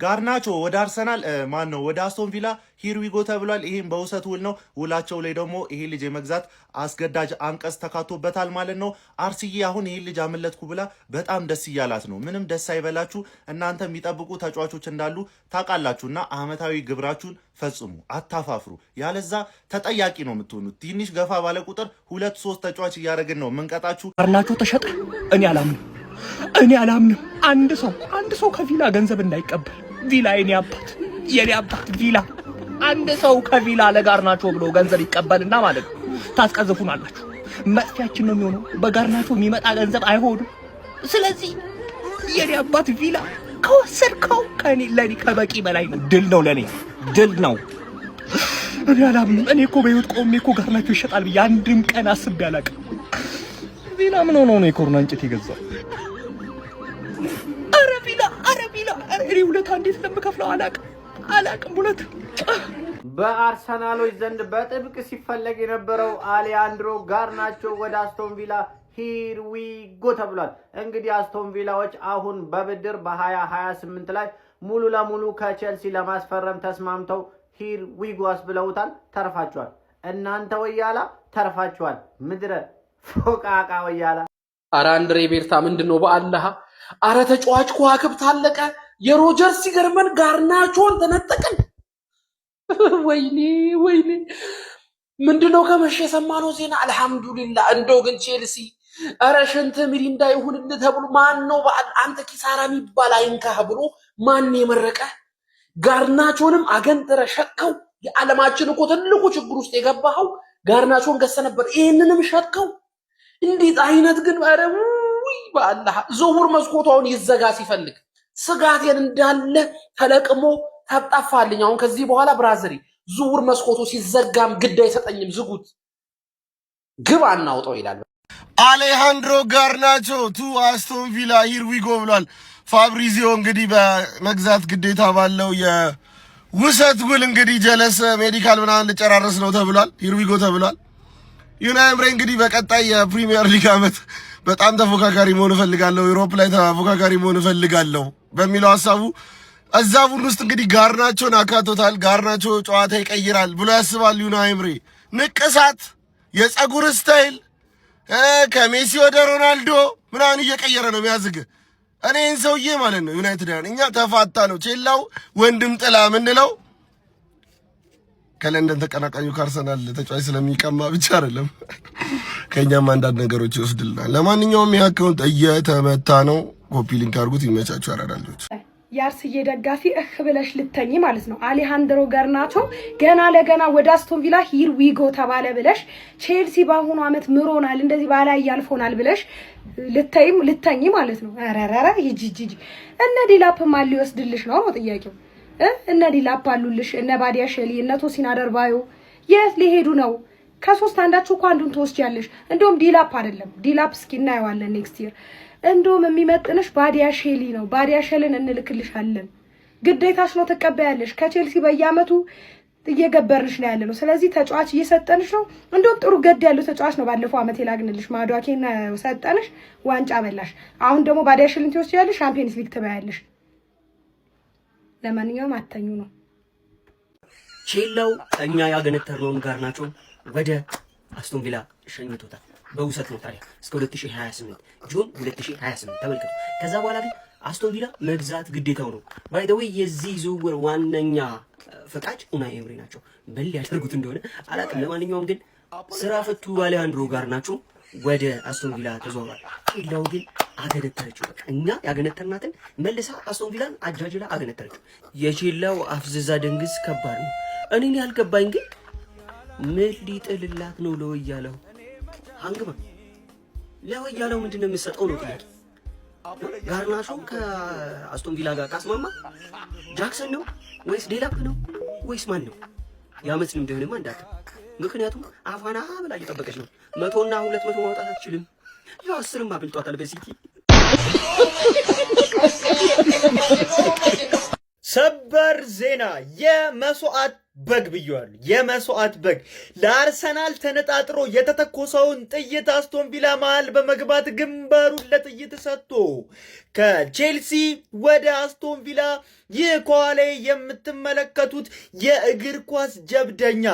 ጋርናቾ ወደ አርሰናል ማን ነው ወደ አስቶን ቪላ ሂርዊጎ ተብሏል። ይሄም በውሰት ውል ነው። ውላቸው ላይ ደግሞ ይሄ ልጅ የመግዛት አስገዳጅ አንቀጽ ተካቶበታል ማለት ነው። አርሲዬ አሁን ይሄ ልጅ አመለጥኩ ብላ በጣም ደስ እያላት ነው። ምንም ደስ አይበላችሁ እናንተ የሚጠብቁ ተጫዋቾች እንዳሉ ታውቃላችሁና አመታዊ ግብራችሁን ፈጽሙ፣ አታፋፍሩ። ያለዛ ተጠያቂ ነው የምትሆኑት። ትንሽ ገፋ ባለ ቁጥር 2-3 ተጫዋች እያደረግን ነው የምንቀጣችሁ። ጋርናቾ ተሸጠ። እኔ አላምንም። አንድ ሰው ከቪላ ገንዘብ እንዳይቀበል። ቪላ የኔ አባት ቪላ አንድ ሰው ከቪላ ለጋርናቾ ብሎ ገንዘብ ይቀበልና ማለት ነው ታስቀዝፉናላችሁ። መጥፊያችን ነው የሚሆነው። በጋርናቾ የሚመጣ ገንዘብ አይሆንም። ስለዚህ የኔ አባት ቪላ ከወሰድከው ለኔ ከበቂ በላይ ነው። ድል ነው፣ ለኔ ድል ነው። እኔ አላምንም። እኔ እኮ በህይወት ቆሜ እኮ ጋርናቾ ይሸጣል ብዬ አንድም ቀን አስቤ አላውቅም። ቪላ ምን ሆኖ ነው የኮርና እንጨት የገዛው? አረ ቪላ እኔ ሁለት እንዴት ለምከፍለው አላውቅም። ሁለት በአርሰናሎች ዘንድ በጥብቅ ሲፈለግ የነበረው አሌሃንድሮ ጋርናቾ ወደ አስቶን ቪላ ሂር ዊ ጎ ተብሏል። እንግዲህ አስቶን ቪላዎች አሁን በብድር በ2028 ላይ ሙሉ ለሙሉ ከቼልሲ ለማስፈረም ተስማምተው ሂር ዊ ጎ ብለውታል። ተርፋቸዋል። እናንተ ወያላ ተርፋቸዋል። ምድረ ፎቃቃ ወያላ። አረ አንድሬ ቤርታ ምንድነው በአላህ? አረ ተጫዋች ከዋክብት አለቀ። የሮጀርስ ሲገርመን ጋርናቾን ተነጠቀን። ወይኔ ምንድነው ከመሸ የሰማነው ዜና? አልহামዱሊላህ። እንደው ግን ቼልሲ አረ ሽንት ሚሪንዳ ይሁንልህ ተብሎ ማን ነው አንተ ኪሳራ የሚባል አይንካህ ብሎ ማን የመረቀ? ጋርናቾንም አገንጥረ ሸከው። የዓለማችን እኮ ትልቁ ችግር ውስጥ የገባው ጋርናቾን ገሰ ነበር። ይሄንንም ሸከው። እንዴት አይነት ግን አረ ውይ በአላህ ዝውውር መስኮቷን ይዘጋ ሲፈልግ ስጋቴን እንዳለ ተለቅሞ ታጣፋልኝ። አሁን ከዚህ በኋላ ብራዘሪ ዝውውር መስኮቱ ሲዘጋም ግድ አይሰጠኝም። ዝጉት፣ ግብ አናውጣው ይላል። አሌሃንድሮ ጋርናቾ ቱ አስቶን ቪላ ሂር ዊ ጎ ብሏል። ፋብሪዚዮ እንግዲህ በመግዛት ግዴታ ባለው የውሰት ውል እንግዲህ ጀለስ ሜዲካል ምናምን ልጨራረስ ነው ተብሏል። ሂር ዊ ጎ ተብሏል። ዩናይ ኤምሬ እንግዲህ በቀጣይ የፕሪሚየር ሊግ ዓመት በጣም ተፎካካሪ መሆን እፈልጋለሁ፣ ዩሮፕ ላይ ተፎካካሪ መሆን እፈልጋለሁ በሚለው ሐሳቡ እዛ ቡድን ውስጥ እንግዲህ ጋርናቾን አካቶታል። ጋርናቾ ጨዋታ ይቀይራል ብሎ ያስባል ዩናይ ኤምሬ። ንቅሳት፣ የፀጉር ስታይል ከሜሲ ወደ ሮናልዶ ምናምን እየቀየረ ነው የሚያዝግ። እኔን ሰውዬ ማለት ነው ዩናይትድ እኛ ተፋታ ነው ቼላው ወንድም ጥላ ምንለው ከለንደን ተቀናቃኙ ከአርሰናል ተጫዋች ስለሚቀማ ብቻ አይደለም ከኛም አንዳንድ ነገሮች ይወስድልናል። ለማንኛውም ያከውን እየተመታ ነው። ኮፒ ሊንክ አድርጉት። ይመቻችሁ ያራዳልጆች። የአርስዬ ደጋፊ ብለሽ ልተኝ ማለት ነው። አሌሃንድሮ ጋርናቾ ገና ለገና ወደ አስቶን ቪላ ሂር ዊ ጎ ተባለ ብለሽ ቼልሲ በአሁኑ አመት ምሮናል እንደዚህ ባላይ ያልፎናል ብለሽ ልተኝ ማለት ነው። አረረረ ሂጂ እነ ዲላፕ ማን ሊወስድልሽ ነው ጥያቄው? እነ ዲላፕ አሉልሽ፣ እነ ባዲያ ሸሊ፣ እነ ቶሲን አደርባዮ የት ሊሄዱ ነው? ከሶስት አንዳችሁ እኮ አንዱን ትወስጃለሽ። እንደውም ዲላፕ አይደለም ዲላፕ እስኪ እናየዋለን ኔክስት ይር። እንደውም የሚመጥንሽ ባዲያ ሸሊ ነው። ባዲያ ሸልን እንልክልሻለን። ግዴታሽ ነው፣ ተቀበያለሽ። ከቼልሲ በየአመቱ እየገበርንሽ ነው ያለነው። ስለዚህ ተጫዋች እየሰጠንሽ ነው። እንደውም ጥሩ ገድ ያለው ተጫዋች ነው። ባለፈው አመት የላግንልሽ ማዷኬና ሰጠንሽ፣ ዋንጫ በላሽ። አሁን ደግሞ ባዲያ ሸልን ትወስጃለሽ፣ ሻምፒየንስ ሊግ ትበያለሽ። ለማንኛውም አተኙ ነው ቼላው እኛ ያገነተርነውን ጋርናቾ ወደ አስቶን ቪላ ሸኝቶታል። በውሰት ነው ታዲያ እስከ 2028 ጁን 2028 ተመልከቱ። ከዛ በኋላ ግን አስቶን ቪላ መግዛት ግዴታው ነው። ባይ ዘ ዌይ የዚህ ዝውውር ዋነኛ ፈቃጅ ኡናይ ኤምሪ ናቸው። በል ያደርጉት እንደሆነ አላውቅም። ለማንኛውም ግን ስራ ፈቱ አሌሃንድሮ ጋርናቾ ወደ አስቶን ቪላ ተዘዋውሯል። ቼላው ግን አገነተረችው። በቃ እኛ ያገነተርናትን መልሳ አስቶን ቪላን አጃጅላ አገነተረችው። የቼላው አፍዝዛ ደንግዝ ከባድ ነው። እኔን ያልገባኝ ግን ምን ሊጥልላት ነው ለወያለው? አንግባ ለወያለው ምንድነው የምትሰጠው ነው ጥያቄ። ጋርናቾ ከአስቶን ቪላ ጋር ካስማማ ጃክሰን ነው ወይስ ዴላፕ ነው ወይስ ማን ነው? ያመጽ እንደሆነማ እንዳት ምክንያቱም አፋና ብላ እየጠበቀች ነው። 100 እና 200 ማውጣት አትችልም። ያው 10ም አብልጧታል በሲቲ። ሰበር ዜና የመስዋዕት በግ ብየዋለሁ። የመስዋዕት በግ ለአርሰናል ተነጣጥሮ የተተኮሰውን ጥይት አስቶን ቪላ መሃል በመግባት ግንባሩን ለጥይት ሰጥቶ ከቼልሲ ወደ አስቶን ቪላ ይህ ከኋላ የምትመለከቱት የእግር ኳስ ጀብደኛ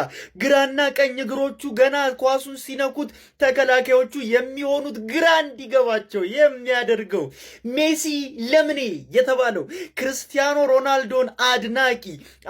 ግራና ቀኝ እግሮቹ ገና ኳሱን ሲነኩት ተከላካዮቹ የሚሆኑት ግራ እንዲገባቸው የሚያደርገው ሜሲ ለምኔ የተባለው ክርስቲያኖ ሮናልዶን አድናቂ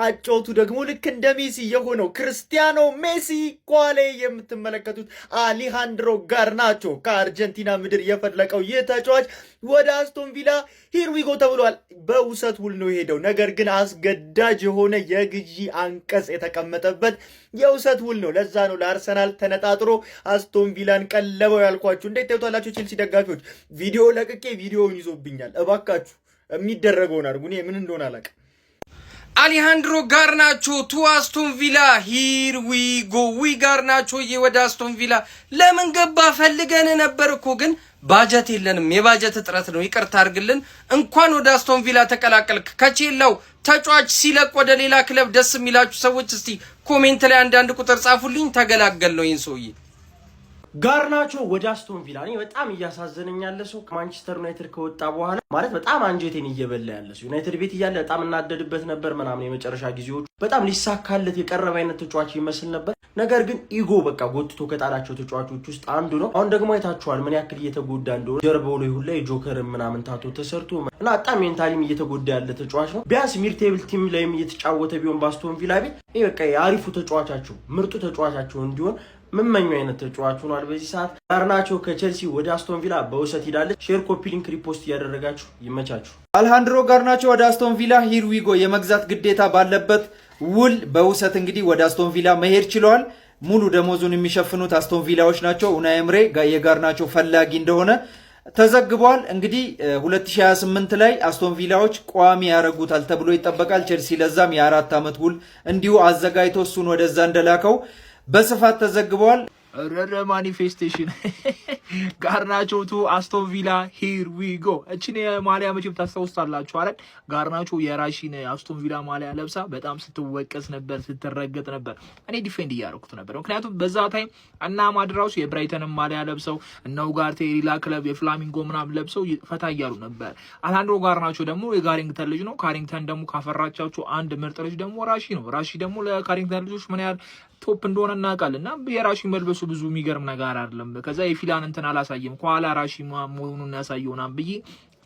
አጮቱ ደግሞ ልክ እንደ ሜሲ የሆነው ክርስቲያኖ ሜሲ ከኋላ የምትመለከቱት አሊሃንድሮ ጋርናቾ ከአርጀንቲና ምድር የፈለቀው ይህ ተጫዋች ወደ አስቶን ቪላ ሂርዊጎ ተብሏል። በውሰት ውል ነው ሄደው። ነገር ግን አስገዳጅ የሆነ የግዢ አንቀጽ የተቀመጠበት የውሰት ውል ነው። ለዛ ነው ለአርሰናል ተነጣጥሮ አስቶን ቪላን ቀለበው ያልኳችሁ። እንዴት ታዩታላችሁ? ቼልሲ ደጋፊዎች ቪዲዮ ለቅቄ ቪዲዮውን ይዞብኛል። እባካችሁ የሚደረገውን አድርጉ። እኔ ምን እንደሆነ አላውቅም። አሊሃንድሮ ጋርናቾ ቱ አስቶን ቪላ ሂር ዊ ጎ። ዊ ጋርናቾ ወደ አስቶን ቪላ ለምን ገባ? ፈልገን ነበር እኮ ግን ባጀት የለንም። የባጀት እጥረት ነው። ይቅርታ አድርግልን። እንኳን ወደ አስቶን ቪላ ተቀላቀልክ። ከቼላው ተጫዋች ሲለቅ ወደ ሌላ ክለብ ደስ የሚላችሁ ሰዎች እስቲ ኮሜንት ላይ አንዳንድ ቁጥር ጻፉልኝ። ተገላገል ነው ይህን ሰውዬ። ጋርናቾ ወደ አስቶን ቪላ እኔ በጣም እያሳዘነኝ ያለ ሰው ከማንቸስተር ዩናይትድ ከወጣ በኋላ ማለት በጣም አንጀቴን እየበላ ያለ ሰው። ዩናይትድ ቤት እያለ በጣም እናደድበት ነበር ምናምን። የመጨረሻ ጊዜዎቹ በጣም ሊሳካለት የቀረበ አይነት ተጫዋች ይመስል ነበር። ነገር ግን ኢጎ በቃ ጎትቶ ከጣላቸው ተጫዋቾች ውስጥ አንዱ ነው። አሁን ደግሞ አይታችኋል ምን ያክል እየተጎዳ እንደሆነ። ጀርባው ላይ ሁላ የጆከር ምናምን ታቶ ተሰርቶ እና በጣም ሜንታሊም እየተጎዳ ያለ ተጫዋች ነው። ቢያንስ ሚድቴብል ቲም ላይም እየተጫወተ ቢሆን በአስቶን ቪላ ቤት ይሄ በቃ የአሪፉ ተጫዋቻቸው ምርጡ ተጫዋቻቸው እንዲሆን ምመኙ አይነት ተጫዋች ሆኗል። በዚህ ሰዓት ጋርናቾ ከቼልሲ ወደ አስቶን ቪላ በውሰት ሄዳለች። ሼር፣ ኮፒ ሊንክ፣ ሪፖስት እያደረጋችሁ ይመቻችሁ። አልሃንድሮ ጋርናቾ ወደ አስቶን ቪላ ሂርዊጎ የመግዛት ግዴታ ባለበት ውል በውሰት እንግዲህ ወደ አስቶን ቪላ መሄድ ችለዋል። ሙሉ ደሞዙን የሚሸፍኑት አስቶን ቪላዎች ናቸው። ኡናይ ኤምሬ የጋርናቾ ፈላጊ እንደሆነ ተዘግቧል። እንግዲህ 2028 ላይ አስቶን ቪላዎች ቋሚ ያደርጉታል ተብሎ ይጠበቃል። ቼልሲ ለዛም የ4 ዓመት ውል እንዲሁ አዘጋጅቶ እሱን ወደዛ እንደላከው በስፋት ተዘግቧል። ማኒፌስቴሽን ጋርናቾ ቱ አስቶን ቪላ ሂር ዊ ጎ። እቺን የማሊያ መቼም ታስታውሳላችሁ አይደል? ጋርናቾ የራሺን አስቶን ቪላ ማሊያ ለብሳ በጣም ስትወቀስ ነበር፣ ስትረገጥ ነበር። እኔ ዲፌንድ እያደረኩት ነበር፣ ምክንያቱም በዛ ታይም እና ማድራውስ የብራይተንን ማሊያ ለብሰው እነ ኡጋርቴ ሌላ ክለብ የፍላሚንጎ ምናምን ለብሰው ፈታ እያሉ ነበር። አልሃንድሮ ጋርናቾ ደግሞ የካሪንግተን ልጅ ነው። ካሪንግተን ደግሞ ካፈራቻቸው አንድ ምርጥ ልጅ ደግሞ ራሺ ነው። ራሺ ደግሞ ለካሪንግተን ልጆች ምን ያህል ቶፕ እንደሆነ እናውቃለን። እና የራሺ መልበሱ ብዙ የሚገርም ነገር አይደለም። ከዛ የፊላን እንትን አላሳየም ከኋላ ራሺ መሆኑን ያሳየውናም ብዬ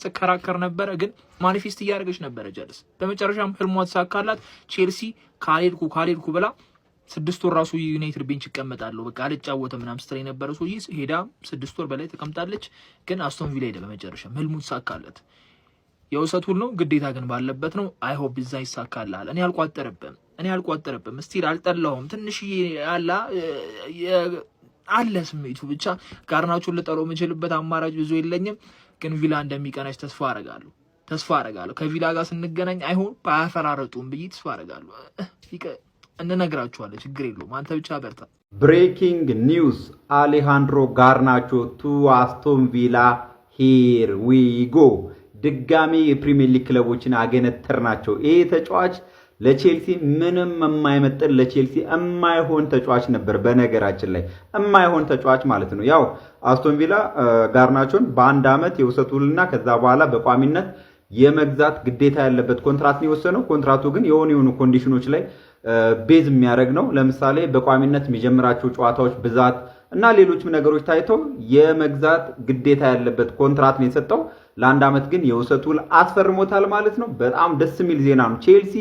ተከራከር ነበረ። ግን ማኒፌስት እያደረገች ነበረ ጀልስ። በመጨረሻም ህልሟ ተሳካላት። ቼልሲ ካልሄድኩ ብላ 6 ወር ራሱ ዩናይትድ ቤንች ይቀመጣለሁ በቃ አልጫወተ ምናምን ስትል የነበረ ሰው ሄዳ 6 ወር በላይ ተቀምጣለች። ግን አስቶን ቪላ ሄደ። በመጨረሻ ህልሙ ተሳካለት። የውሰት ውል ነው ግዴታ ግን ባለበት ነው። አይ ሆፕ እዛ ይሳካላል። እኔ አልቋጠረብም ስቲል አልጠላሁም። ትንሽ አለ ስሜቱ ብቻ። ጋርናቾን ልጠለው የምችልበት አማራጭ ብዙ የለኝም። ግን ቪላ እንደሚቀናች ተስፋ አረጋለሁ። ከቪላ ጋር ስንገናኝ አይሆን ባያፈራረጡም ብዬ ተስፋ አረጋለሁ። እንነግራችኋለን፣ ችግር የለውም። አንተ ብቻ በርታ። ብሬኪንግ ኒውስ አሌሃንድሮ ጋርናቾ ቱ አስቶን ቪላ ሂር ዊ ጎ። ድጋሚ የፕሪሚየር ሊግ ክለቦችን አገነተር ናቸው። ይሄ ተጫዋች ለቼልሲ ምንም የማይመጥን ለቼልሲ የማይሆን ተጫዋች ነበር። በነገራችን ላይ የማይሆን ተጫዋች ማለት ነው። ያው አስቶን ቪላ ጋርናቾን በአንድ ዓመት የውሰት ውልና ከዛ በኋላ በቋሚነት የመግዛት ግዴታ ያለበት ኮንትራት ነው የወሰነው። ኮንትራቱ ግን የሆኑ ኮንዲሽኖች ላይ ቤዝ የሚያደርግ ነው። ለምሳሌ በቋሚነት የሚጀምራቸው ጨዋታዎች ብዛት እና ሌሎችም ነገሮች ታይተው የመግዛት ግዴታ ያለበት ኮንትራት ነው የሰጠው። ለአንድ ዓመት ግን የውሰት ውል አስፈርሞታል ማለት ነው። በጣም ደስ የሚል ዜና ነው። ቼልሲ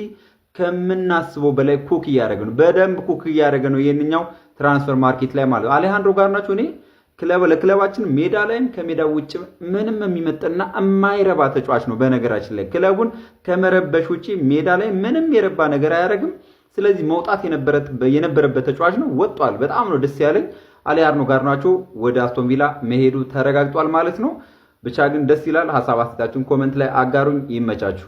ከምናስበው በላይ ኩክ እያደረገ ነው። በደንብ ኩክ እያደረገ ነው የኛው ትራንስፈር ማርኬት ላይ ማለት ነው። አሌሃንድሮ ጋርናቾ እኔ ለክለባችን ሜዳ ላይም ከሜዳ ውጭ ምንም የሚመጥና የማይረባ ተጫዋች ነው። በነገራችን ላይ ክለቡን ከመረበሽ ውጪ ሜዳ ላይ ምንም የረባ ነገር አያደርግም። ስለዚህ መውጣት የነበረበት ተጫዋች ነው። ወጥቷል። በጣም ነው ደስ ያለኝ። አሌሃንድሮ ጋርናቾ ወደ አስቶን ቪላ መሄዱ ተረጋግጧል ማለት ነው። ብቻ ግን ደስ ይላል። ሐሳብ አስተያየታችሁን ኮሜንት ላይ አጋሩኝ። ይመቻችሁ።